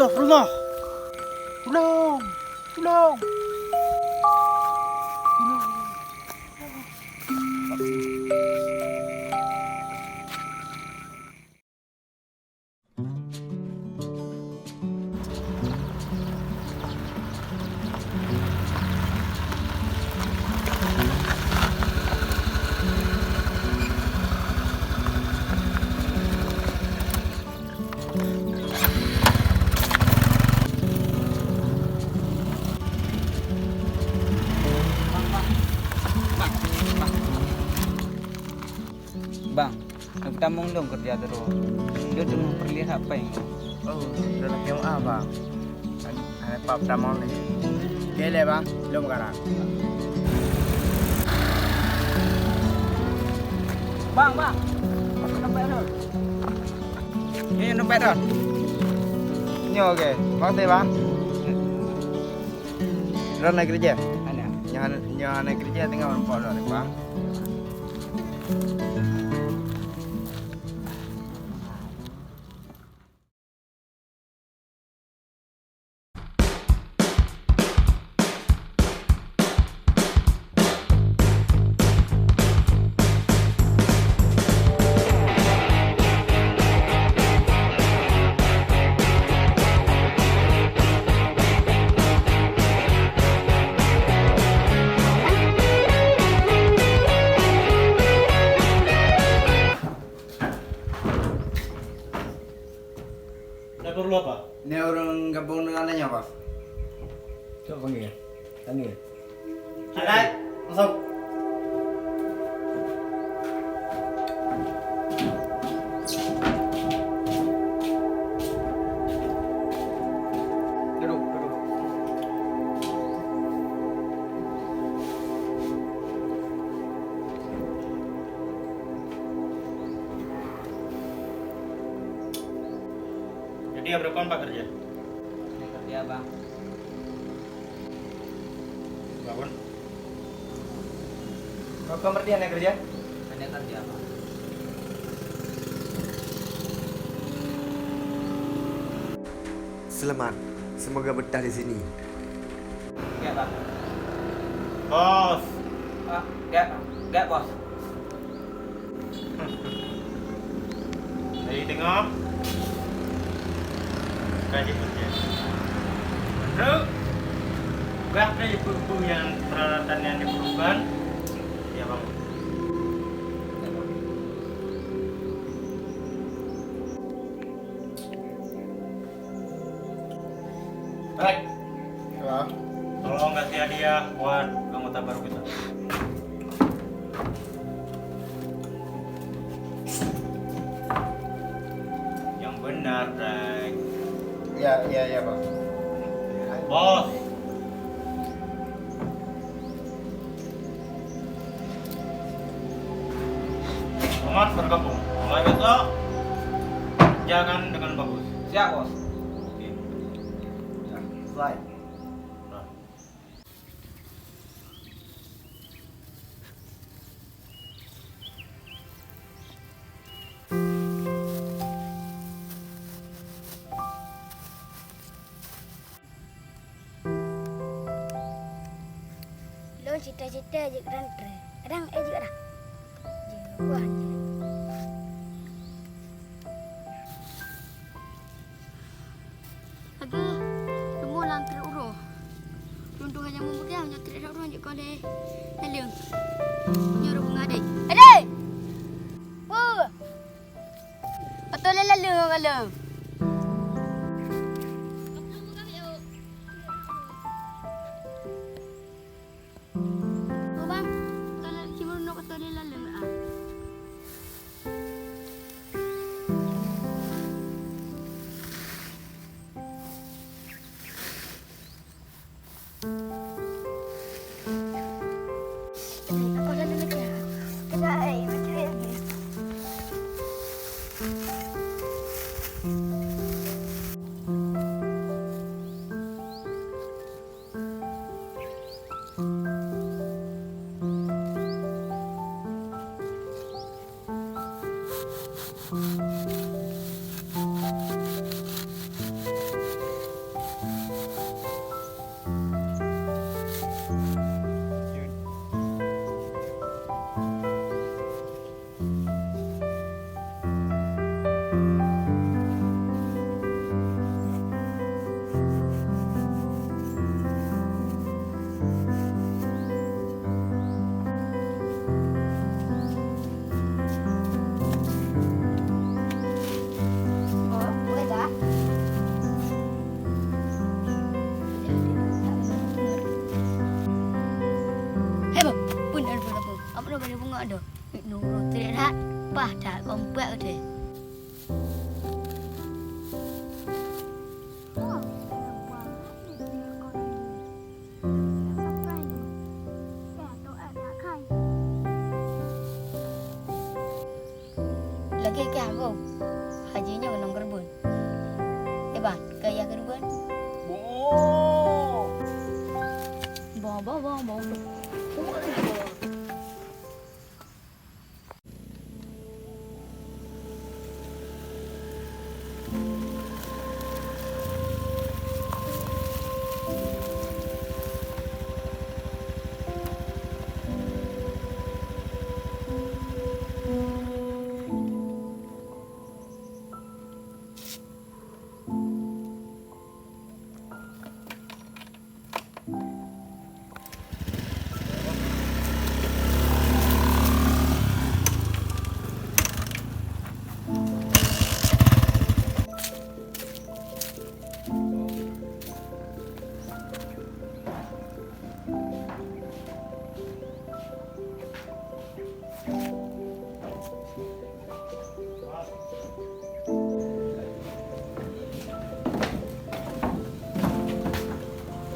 Astagfirullah. Tolong. Tolong. Bang, kita dong kerja terus. Dia cuma perlihat apa yang Oh, dalam yang bang. Ada pap tamang ni. Kele bang, belum sekarang. Bang. Dompet tu. Ini dompet tu. Ni okey. Makasih bang. Ron naik kerja. Ada. Yang naik kerja tinggal nampak dulu bang. Ada perlu apa? Ni orang gabung dengan nanya apa? Coba panggil. Ada. Masuk. Duduk. Jadi berapa Pak kerja? Kerja bang. Bangun. Kau berarti naik kerja? Ada kerja bang. Selamat. Semoga betah di sini. Ya bang. Bos. Gak bos. Jadi tengok. Gaji kerja. Betul. Berapa ibu yang peralatan yang diperlukan? Ya bang. Baik. Ya. Tolong kasih hadiah buat anggota baru kita. Yang benar, Rek. Ya bang. Bos. Selamat bergabung. Mulai besok kerjakan dengan bagus. Siap bos. Oke. Slide. Nah. Lo cita-cita je kerang tre. Kerang juga dah. Je buah je. Lagi semua lang teruruh. Runtuh hanya mempegang hanya tidak urus je kau deh. Helung. Nyuruh bunga dek. Adek. Atau lalu kalau. Bang, kalau cuma nak kata dia lalu ah. Aku lalu macam. Kita macam lagi. ada. Nurut tidak dah. Pah dah kompak tu. Lagi ke apa? Hajinya menang gerbun. Bang, kaya gerbun. Bawa.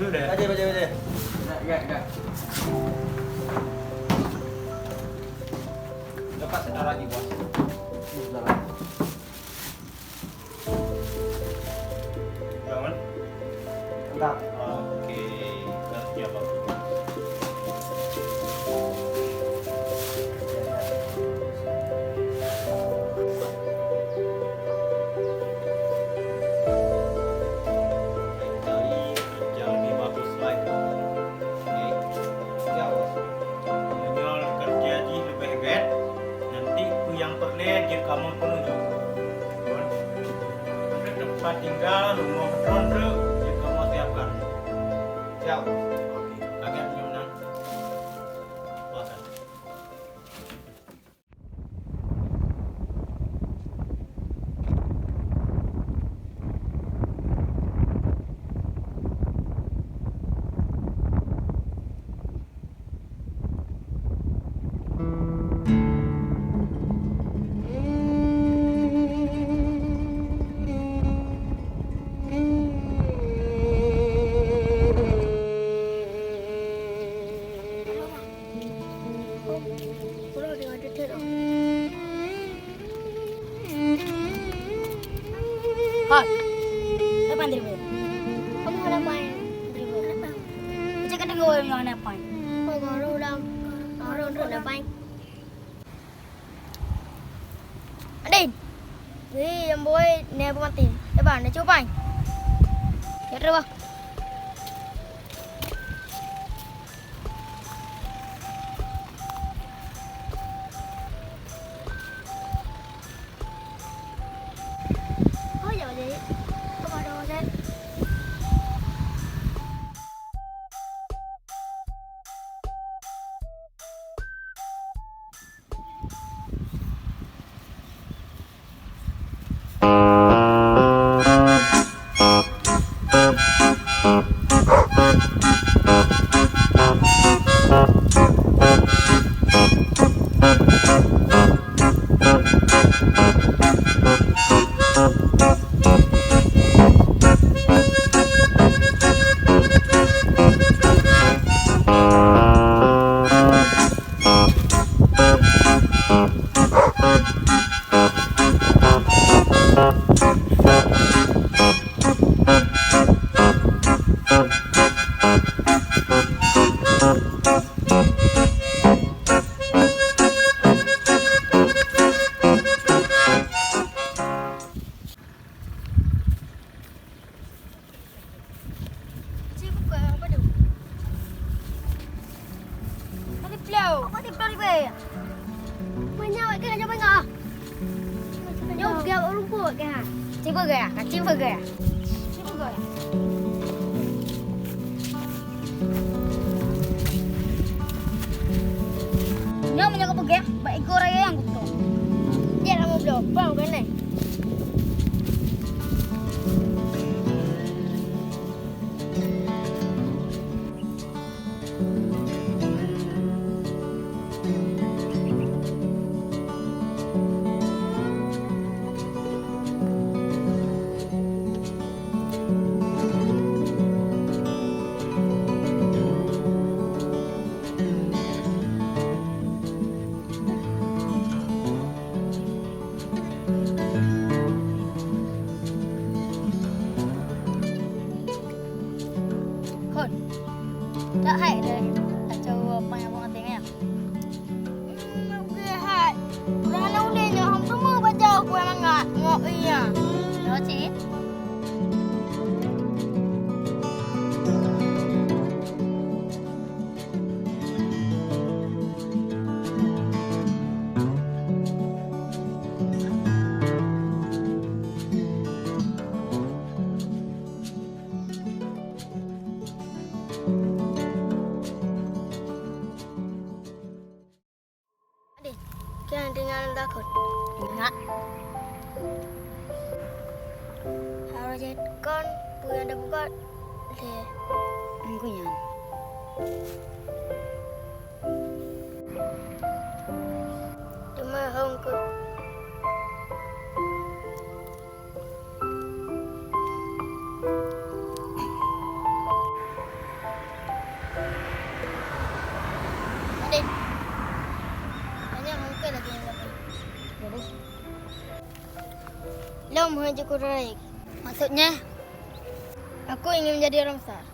Duduk deh. Baca. Enggak. Lepas sebentar lagi, Bos. Sebentar lagi. Jangan. Entar. Oke. Ngerti apa? Kerja lebih bagus lagi. Oke. Ya, Bos. Menjual kerja di lebih hebat. Nanti ku yang perlen jika kamu penunjuk. Tempat tinggal rumah ronde jika kamu siapkan. Siap. Oke. Kaget menang. Puasa. Hot. Depan diri. Kamu ada main diri. Cakap dengan orang yang ada main. Kau baru dah. Baru dah main. Adin. Ni yang boy ni apa mati? Depan nak cuba main. Ya terus. Oh ya, jadi. Kau ada apa? Cipa gaya, cipa gaya. Cipa gaya. Nyo punya apa gaya? Baik ekor raya yang kutu. Dia nak mau beli bang kan ni. Cik. Adik, jangan tinggal takut. Ingat. Harus jadikan punya ada buka deh. Angkunya. Cuma hongkut. Adik, hanya hongkut lagi yang dapat. Jadi, lo mau cukup raik. Maksudnya, aku ingin menjadi orang besar.